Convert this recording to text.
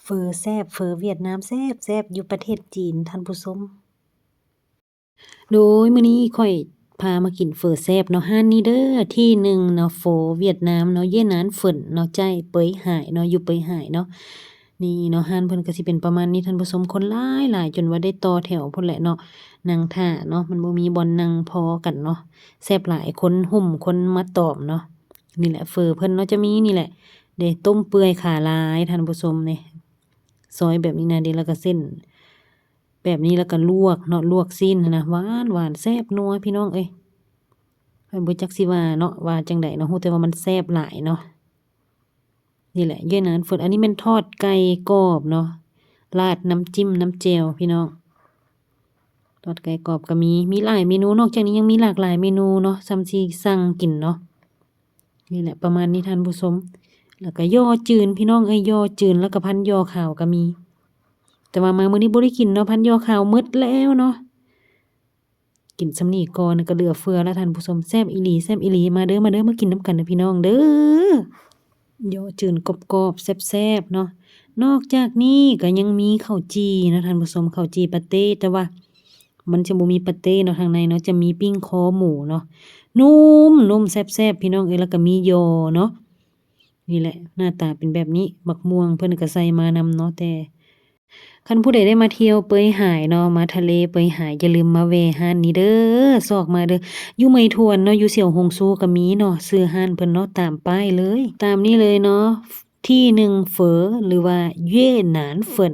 เฟอแซ่บเฟอเวียดนามแซ่บๆอยู่ประเทศจีนท่านผู้ชมโดยมื้อนี้ข้อยพามากินเฟอแซ่บเนาะร้านนี้เด้อที่หนึ่งเนาะโฟเวียดนามเนาะเย่หนานเฟิ่นเนาะใจเป๋ยหายเนาะอยู่เป๋ยหายเนาะนี่เนาะร้านเพิ่นก็สิเป็นประมาณนี้ท่านผู้ชมคนหลายๆจนว่าได้ต่อแถวพุ่นแหละเนาะนั่งท่าเนาะมันบ่มีบ่อนนั่งพอกันเนาะแซ่บหลายคนหุ่มคนมาตอมเนาะนี่แหละเฟอเพิ่นเนาะจะมีนี่แหละเด้ต้มเปื่อยขาหลายท่านผู้ชมนี่ ซอยแบบนี้นะเดะแล้วก็เส้น แบบนี้แล้วก็ลวกเนาะลวกซีนนะหวานหวานแซ่บนัวพี่น้องเอ้ยข้อยบ่จักสิว่าเนาะว่าจังใดเนาะรู้แต่ว่ามันแซ่บหลายเนาะนี่แหละเย้ยนานฝนอันนี้แม่นทอดไก่กรอบเนาะราดน้ำจิ้มน้ำแจ่วพี่น้องทอดไก่กรอบก็มีหลายเมนูนอกจากนี้ยังมีหลากหลายเมนูเนาะส่ำสิสั่งกินเนาะนี่แหละประมาณนี้ท่านผู้ชมแล้วก็ย่อจืนพี่น้องเอ้ยย่อจืนแล้วก็พันย่อขาวก็มี แต่ว่ามามื้อนี้บ่ได้กินเนาะพันยอขาวหมดแล้วเนาะกินส่ำนี้ก่อนก็เหลือเฟือแล้วท่านผู้ชมแซ่บอีหลีแซ่บอีหลีมาเด้อมากินนำกันเด้อพี่น้องเด้อยอจืนกรอบๆแซ่บๆเนาะนอกจากนี้ก็ยังมีข้าวจี่นะท่านผู้ชมข้าวจี่ปาเต้แต่ว่ามันจะบ่มีปาเต้เนาะข้างในเนาะจะมีปิ้งคอหมูเนาะนุ่มแซ่บๆพี่น้องเอ้ยแล้วก็มียอเนาะนี่แหละหน้าตาเป็นแบบนี้บักม่วงเพิ่นก็ใส่มานำเนาะแต่ คันผู้ใดได้มาเที่ยวเปยหายเนาะมาทะเลเปยหายอย่าลืมมาแวะร้านนี้เด้อซอกมาเด้ออยู่ไหมทวนเนาะอยู่เสี่ยวหงซูก็มีเนาะชื่อร้านเพิ่นเนาะตามป้ายเลยตามนี้เลยเนาะที่หนึ่งเฝอหรือว่าเย่หนานเฟิ่น